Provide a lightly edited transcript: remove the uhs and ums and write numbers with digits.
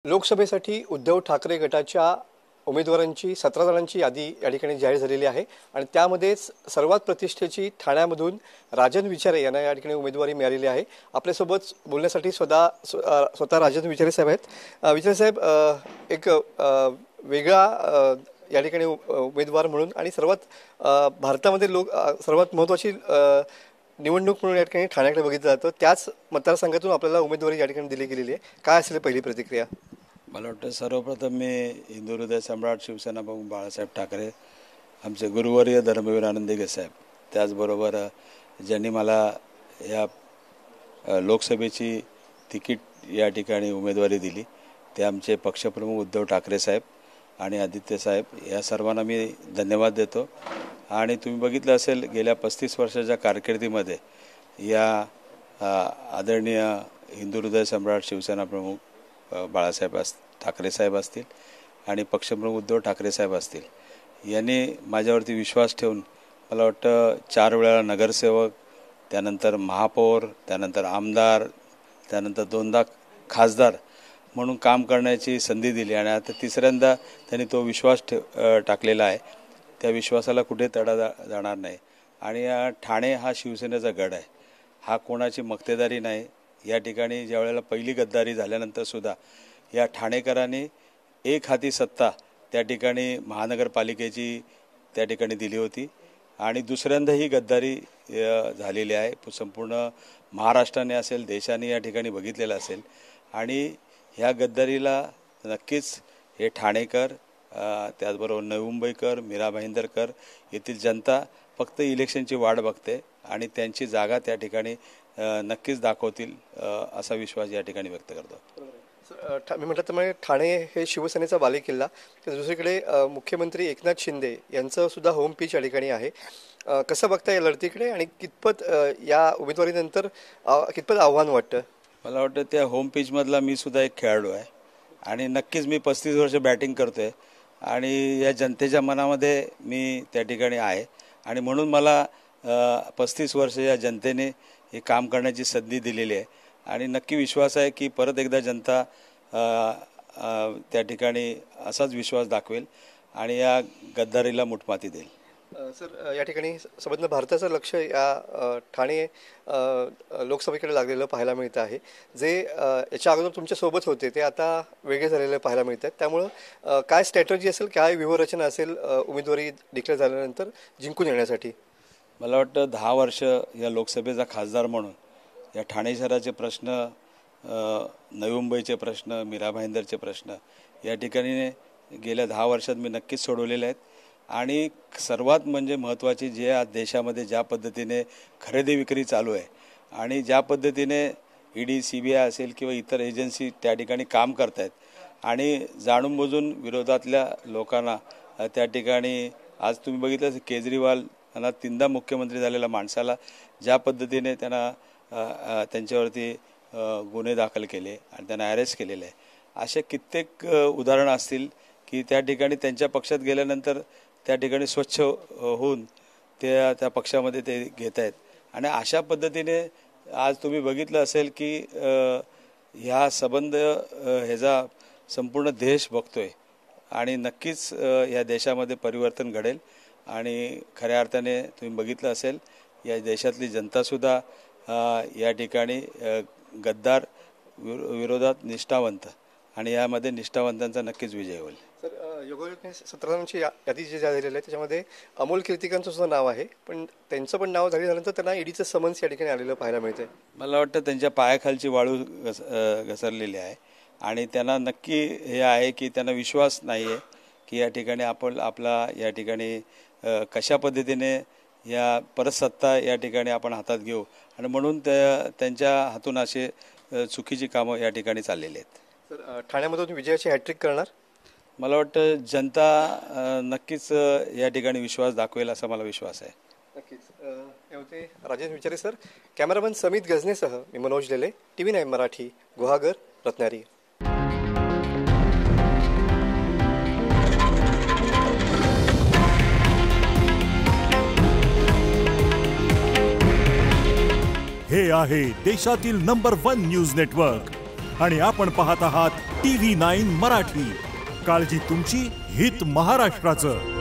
लोकसभेसाठी उद्धव ठाकरे गटाच्या उमेदवारांची 17 जणांची यादी या ठिकाणी जाहीर झालेली आहे आणि त्यामध्येच सर्वात प्रतिष्ठेची ठाण्यामधून राजन विचारे यांना या ठिकाणी उमेदवारी मिळालेली आहे। आपल्यासोबत बोलण्यासाठी स्वतः राजन विचारे साहेब आहेत। विचारे साहेब, एक वेगळा या ठिकाणी उमेदवार म्हणून आणि भारतामध्ये सर्वात महत्त्वाची निवडणूक म्हणून या ठिकाणी ठाण्याकडे बघितलं जातं, त्याच मतदारसंघातून आपल्याला उमेदवारी या ठिकाणी दिली गेलेली आहे। काय असेल पहिली प्रतिक्रिया? मला वाटतं सर्वप्रथम मी हिंदू हृदय सम्राट शिवसेना प्रमुख बाळासाहेब ठाकरे, आमचे गुरुवर्य धर्मवीर आनंदीगे साहेब, त्याचबरोबर ज्यांनी मला या लोकसभेची तिकीट या ठिकाणी उमेदवारी दिली ते आमचे पक्षप्रमुख उद्धव ठाकरे साहेब आणि आदित्य साहेब, या सर्वांना मी धन्यवाद देतो। आणि तुम्ही बघितलं असेल गेल्या 35 वर्षाच्या कारकिर्दीमध्ये या आदरणीय हिंदू हृदय सम्राट शिवसेना प्रमुख बाळासाहेब ठाकरे साहेब असतील आणि पक्षप्रमुख उद्धव ठाकरे साहेब असतील, यांनी माझ्यावरती विश्वास ठेवून मला वाटतं 4 वेळा नगरसेवक, त्यानंतर महापौर, त्यानंतर आमदार, त्यानंतर 2दा खासदार म्हणून काम करण्याची संधी दिली आणि आता तिसऱ्यांदा त्यांनी तो विश्वास टाकलेला आहे। त्या विश्वासाला कुठे तडा जाणार नाही। आणि ठाणे हा शिवसेनेचा गड आहे, हा कोणाची मक्तेदारी नाही। या ठिकाणी ज्या वेळेला पहिली गद्दारी झाल्यानंतर सुद्धा या ठाणेकरांनी एक हाती सत्ता त्या ठिकाणी महानगरपालिकेची त्या ठिकाणी दिली होती आणि दुसऱ्यांदा ही गद्दारी झालेली आहे। संपूर्ण महाराष्ट्राने असेल, देशाने या ठिकाणी बघितलेलं असेल आणि ह्या गद्दारीला नक्कीच हे ठाणेकर, त्याचबरोबर नवी मुंबईकर, मीरा भाईंदरकर येथील जनता फक्त इलेक्शनची वाट बघते आणि त्यांची जागा त्या ठिकाणी नक्कीच दाखवतील असा विश्वास या ठिकाणी व्यक्त करतो। मी म्हटल्याप्रमाणे ठाणे हे शिवसेनेचा बालेकिल्ला, तर दुसरीकडे मुख्यमंत्री एकनाथ शिंदे यांचं सुद्धा होम पिच या ठिकाणी आहे। कसं बघता या लढतीकडे आणि कितपत या उमेदवारीनंतर कितपत आव्हान वाटतं? मला वाटतं त्या होम पिचमधला मी सुद्धा एक खेळाडू आहे आणि नक्कीच मी 35 वर्ष बॅटिंग करतोय आणि या जनतेच्या मनामध्ये मी त्या ठिकाणी आहे आणि म्हणून मला 35 वर्ष या जनतेने हे काम करण्याची संधी दिलेली आहे आणि नक्की विश्वास आहे की परत एकदा जनता त्या ठिकाणी असाच विश्वास दाखवेल आणि या गद्दारीला मुठमाती देईल। सर, या ठिकाणी संपूर्ण भारताचं लक्ष या ठाणे लोकसभेकडे लागलेलं पाहायला मिळतं आहे। जे याच्या अगोदर तुमच्या सोबत होते ते आता वेगळे झालेले पाहायला मिळतात, त्यामुळं काय स्ट्रॅटर्जी असेल, काय व्यूहरचना असेल उमेदवारी डिक्लेअर झाल्यानंतर जिंकून येण्यासाठी? मला वाटतं 10 वर्ष या लोकसभेचा खासदार म्हणून या ठाणे शहराचे प्रश्न, नवी मुंबईचे प्रश्न, मीरा भाईंदरचे प्रश्न या ठिकाणी गेल्या 10 वर्षात मी नक्कीच सोडवलेले आहेत आणि सर्वात म्हणजे महत्त्वाची जे आज देशामध्ये ज्या पद्धतीने खरेदी विक्री चालू आहे आणि ज्या पद्धतीने ईडी, CBI असेल किंवा इतर एजन्सी त्या ठिकाणी काम करत आहेत आणि जाणून बुजून विरोधातल्या लोकांना त्या ठिकाणी आज तुम्ही बघितलं केजरीवाल यांना 3दा मुख्यमंत्री झालेल्या माणसाला ज्या पद्धतीने त्यांच्यावरती गुन्हे दाखल केले आणि त्यांना अरेस्ट केलेले आहे, असे कित्येक उदाहरणं असतील की त्या ठिकाणी त्यांच्या पक्षात गेल्यानंतर त्या ठिकाणी स्वच्छ होऊन त्या पक्षामध्ये ते घेत आहेत आणि अशा पद्धतीने आज तुम्ही बघितलं असेल की ह्या संबंध ह्याचा संपूर्ण देश बघतोय आणि नक्कीच या देशामध्ये परिवर्तन घडेल आणि खऱ्या अर्थाने तुम्ही बघितलं असेल या देशातली जनतासुद्धा या ठिकाणी गद्दार विरोधात निष्ठावंत आणि यामध्ये निष्ठावंतांचा नक्कीच विजय होईल। सर, योगायोगाने 17 जणांची यादी जी झालेली आहे त्याच्यामध्ये अमोल कीर्तिकांचं सुद्धा नाव आहे, पण त्यांचं पण नाव झाल्यानंतर त्यांना ईडीचं समन्स या ठिकाणी आलेलं पाहायला मिळतंय। मला वाटतं त्यांच्या पायाखालची वाळू घसरलेली आहे आणि त्यांना नक्की हे आहे की त्यांना विश्वास नाही आहे की या ठिकाणी आपला या ठिकाणी कशा पद्धतीने या परत सत्ता या ठिकाणी आपण हातात घेऊ आणि म्हणून त्यांच्या हातून असे चुकीची कामं या ठिकाणी चाललेली आहेत। सर, ठाण्यामधून विजयाची हॅट्रिक करणार? मला वाटतं जनता नक्कीच या ठिकाणी विश्वास दाखवेल असा मला विश्वास आहे। नक्कीच। हे होते राजेश विचारे सर। कॅमेरामन समित गजनेसह मी मनोज लेले, TV9 मराठी, गुहागर, रत्नागिरी। हे आहे देशातील नंबर 1 न्यूज नेटवर्क आणि आपण पाहत आहात TV9 मराठी. काळजी तुमची, हित महाराष्ट्राचं.